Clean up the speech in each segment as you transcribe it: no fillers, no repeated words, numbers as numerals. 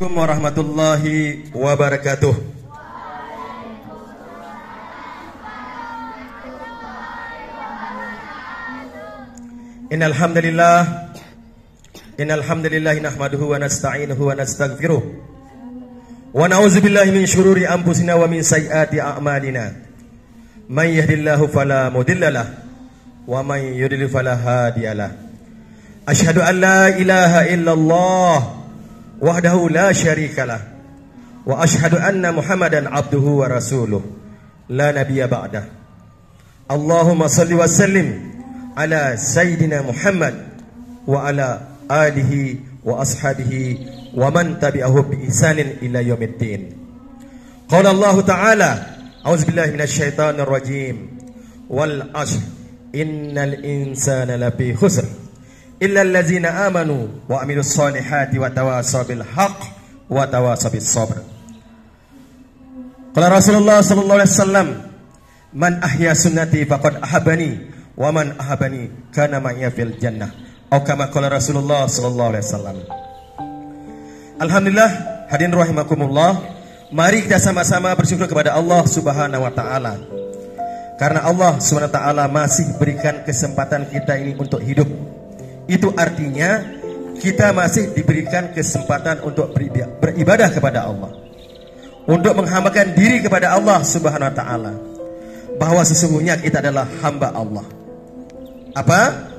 Assalamualaikum warahmatullahi wabarakatuh. Innal hamdalillah nahmaduhu wa nasta'inuhu wa nastaghfiruh wa na'udzu billahi min shururi anfusina wa min sayyiati a'malina. May yahdihillahu fala mudhillalah wa may yudlil fala hadiyalah. Asyhadu an la ilaha illallah wahdahu la syarikalah wa asyhadu anna Muhammadan abduhu wa rasuluh la nabiyya ba'dah. Allahumma shalli wa sallim ala sayyidina Muhammad wa ala alihi wa ashabihi wa man tabi'ahu bi ihsanin ila yaumiddin. Qala Allah ta'ala, a'udzu billahi minasyaitonir rajim. Wal 'ashr innal insana lafi khusr illa allazina amanu wa amilus solihati wa tawasaw bil haqq wa tawasaw bis sabr. Qala Rasulullah sallallahu alaihi wasallam, man ahya sunnati faqad ahabani wa man ahabani kana ma'iya fil jannah. Atau kama qala Rasulullah sallallahu alaihi wasallam. Alhamdulillah, hadirin rahimakumullah, mari kita sama-sama bersyukur kepada Allah Subhanahu wa taala. Karena Allah Subhanahu wa taala masih berikan kesempatan kita ini untuk hidup. Itu artinya kita masih diberikan kesempatan untuk beribadah kepada Allah, untuk menghambakan diri kepada Allah Subhanahu wa taala. Bahwa sesungguhnya kita adalah hamba Allah. Apa?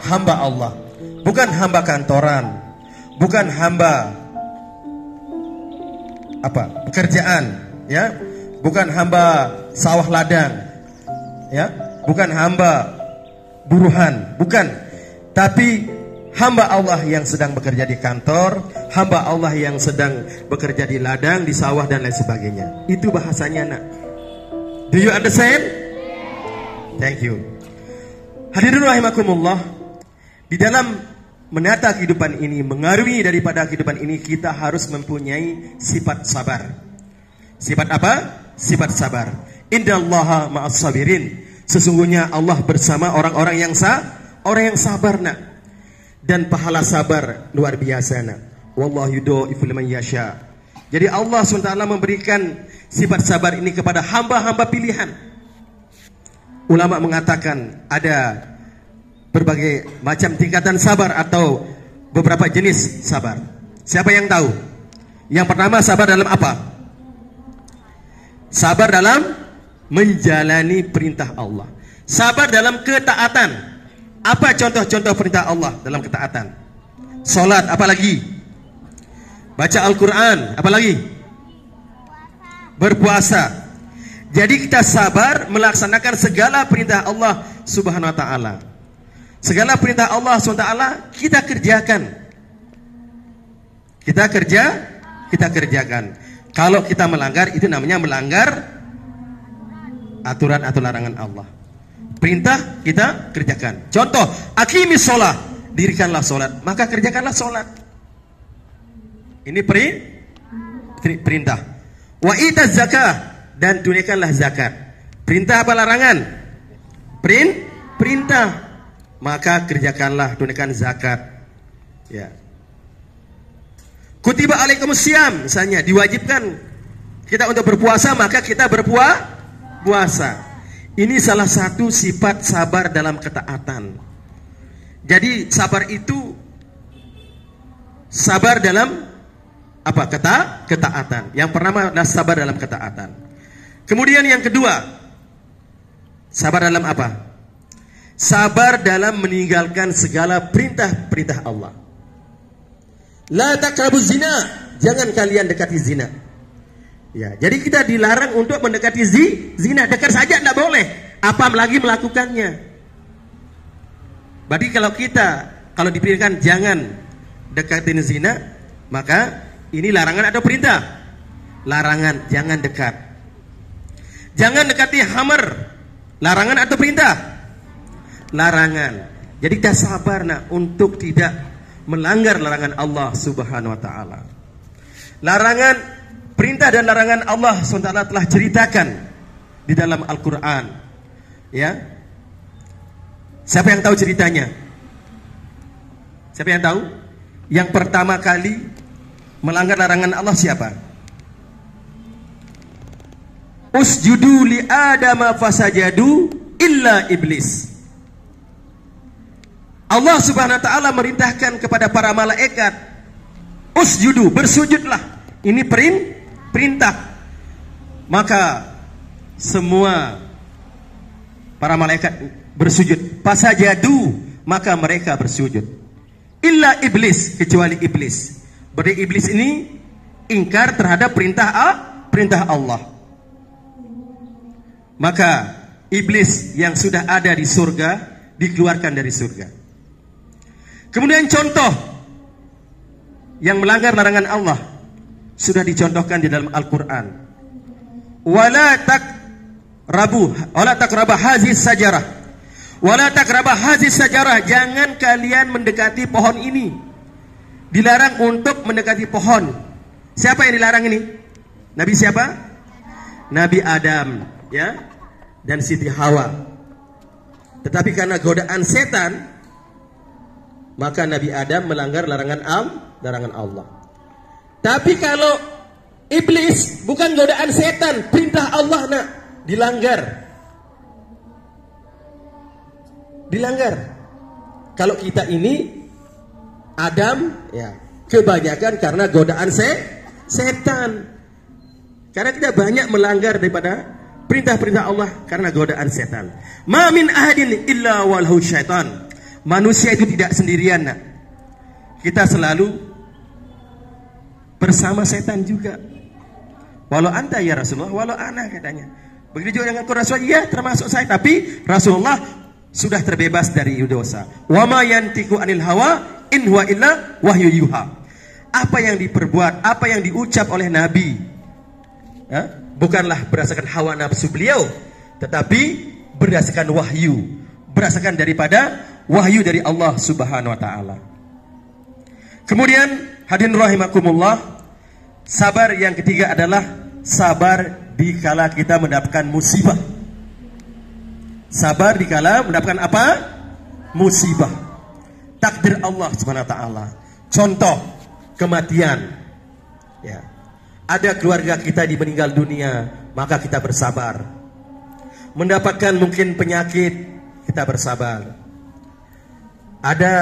Hamba Allah. Bukan hamba kantoran, bukan hamba pekerjaan, ya. Bukan hamba sawah ladang, ya. Bukan hamba buruhan, bukan. Tapi hamba Allah yang sedang bekerja di kantor, hamba Allah yang sedang bekerja di ladang, di sawah dan lain sebagainya. Itu bahasanya, nak. Do you understand? Thank you. Hadirin rahimakumullah, di dalam menata kehidupan ini, mengarungi daripada kehidupan ini, kita harus mempunyai sifat sabar. Sifat apa? Sifat sabar. Innallaha ma'as sabirin. Sesungguhnya Allah bersama orang-orang yang sabar, nak. Dan pahala sabar luar biasa, nak. Wallahu yudha'ifu liman yasha. Jadi Allah SWT memberikan sifat sabar ini kepada hamba-hamba pilihan. Ulama mengatakan ada berbagai macam tingkatan sabar atau beberapa jenis sabar. Siapa yang tahu? Yang pertama, sabar dalam apa? Sabar dalam menjalani perintah Allah. Sabar dalam ketaatan. Apa contoh-contoh perintah Allah dalam ketaatan? Salat, apalagi? Baca Al-Quran, apalagi? Berpuasa. Jadi kita sabar melaksanakan segala perintah Allah Subhanahu wa taala. Segala perintah Allah Subhanahu wa taala kita kerjakan. Kita kerjakan. Kalau kita melanggar, itu namanya melanggar aturan atau larangan Allah. Perintah kita kerjakan. Contoh, aqimis shalah, dirikanlah salat, maka kerjakanlah salat. Ini perintah. Wa itaz zakah, dan tunaikanlah zakat. Perintah apa larangan? Perintah. Maka kerjakanlah, tunaikan zakat. Ya. Kutiba alaikumusiyam, misalnya diwajibkan kita untuk berpuasa, maka kita berpuasa. Ini salah satu sifat sabar dalam ketaatan. Jadi sabar itu sabar dalam apa? Ketaatan. Yang pertama adalah sabar dalam ketaatan. Kemudian yang kedua, sabar dalam apa? Sabar dalam meninggalkan segala perintah-perintah Allah. La taqrabuz zina, jangan kalian dekati zina. Ya, jadi kita dilarang untuk mendekati zina. Dekat saja tidak boleh, apa lagi melakukannya. Berarti kalau dipikirkan jangan dekatin zina, maka ini larangan atau perintah? Larangan, jangan dekat. Jangan dekati hamar, larangan atau perintah? Larangan. Jadi kita sabar, nak, untuk tidak melanggar larangan Allah Subhanahu wa taala. Larangan, perintah dan larangan Allah SWT telah ceritakan di dalam Al-Quran. Ya, siapa yang tahu ceritanya? Siapa yang tahu? Yang pertama kali melanggar larangan Allah siapa? Usjudu li Adama fasajadu illa iblis. Allah Subhanahu wa taala merintahkan kepada para malaikat, usjudu, bersujudlah. Ini perintah. Maka semua para malaikat bersujud. Fasajadu, maka mereka bersujud. Illa iblis, kecuali iblis. Berarti iblis ini ingkar terhadap perintah Allah. Maka iblis yang sudah ada di surga dikeluarkan dari surga. Kemudian contoh yang melanggar larangan Allah sudah dicontohkan di dalam Al-Quran. Wala taqrabu hazis sajarah. Wala taqrabu hazis sajarah. Jangan kalian mendekati pohon ini. Dilarang untuk mendekati pohon. Siapa yang dilarang ini? Nabi siapa? Nabi Adam, ya, dan Siti Hawa. Tetapi karena godaan setan, maka Nabi Adam melanggar larangan Allah. Tapi kalau iblis bukan godaan setan, perintah Allah nak dilanggar. Kalau kita ini Adam, ya, kebanyakan karena godaan setan. Karena tidak banyak melanggar daripada perintah-perintah Allah karena godaan setan. Ma min ahadin illa walahu syaitan. Manusia itu tidak sendirian, nak. Kita selalu bersama setan juga. Walau anta ya Rasulullah, walau ana, katanya. Begitu juga dengan Rasulullah, ya termasuk saya. Tapi Rasulullah sudah terbebas dari dosa. Wa ma yantiqu anil hawa in huwa illa wahyu yuha. Apa yang diperbuat, apa yang diucap oleh Nabi, ya, bukanlah berdasarkan hawa nafsu beliau, tetapi berdasarkan wahyu, berdasarkan daripada wahyu dari Allah Subhanahu wa taala. Kemudian hadirin rahimakumullah, sabar yang ketiga adalah sabar dikala kita mendapatkan musibah. Sabar dikala mendapatkan apa? Musibah. Takdir Allah Subhanahu wa taala. Contoh kematian. Ya. Ada keluarga kita di meninggal dunia, maka kita bersabar. Mendapatkan mungkin penyakit, kita bersabar. Ada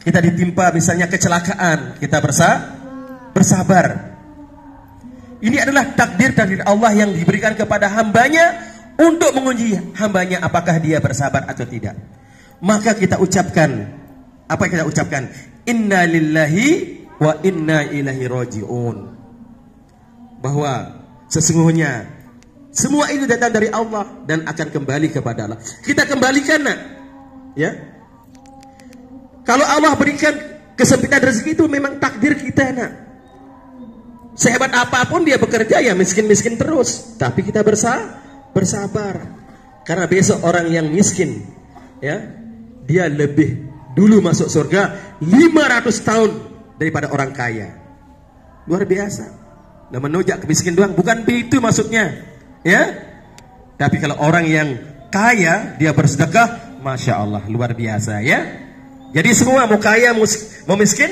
kita ditimpa misalnya kecelakaan, kita bersabar. Ini adalah takdir Allah yang diberikan kepada hambanya untuk menguji hambanya apakah dia bersabar atau tidak. Maka kita ucapkan, apa yang kita ucapkan? Inna lillahi wa inna ilaihi raji'un. Bahwa sesungguhnya semua itu datang dari Allah dan akan kembali kepada Allah. Kita kembalikan, nak. Ya. Kalau Allah berikan kesempitan rezeki itu memang takdir kita, nak. Sehebat apapun dia bekerja, ya miskin-miskin terus. Tapi kita bersabar. Karena besok orang yang miskin, ya, dia lebih dulu masuk surga 500 tahun daripada orang kaya. Luar biasa. Nah, menojak kemiskin doang, bukan begitu maksudnya, ya. Tapi kalau orang yang kaya dia bersedekah, masya Allah, luar biasa, ya. Jadi semua mau kaya mau miskin,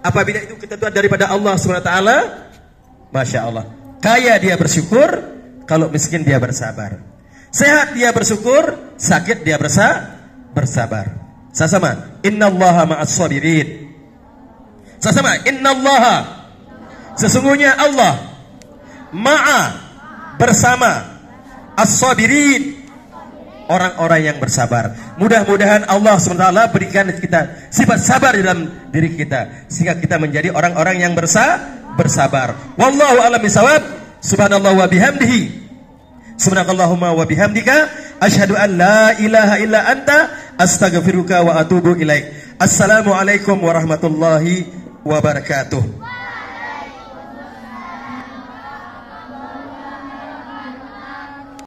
apabila itu ketentuan daripada Allah SWT, masya Allah. Kaya dia bersyukur, kalau miskin dia bersabar. Sehat dia bersyukur, sakit dia bersabar. Sama-sama, innallaha ma'as sabirin. Sama-sama, innallaha, sesungguhnya Allah, ma'a, bersama, as-sabirin, orang-orang yang bersabar. Mudah-mudahan Allah SWT berikan kita sifat sabar dalam diri kita, sehingga kita menjadi orang-orang yang bersabar. Wallahu a'lam bishawab. Subhanallah wa bihamdihi, subhanakallahumma wa bihamdika, asyhadu an la ilaha illa anta, astaghfiruka wa atubu ilaik. Assalamualaikum warahmatullahi wabarakatuh.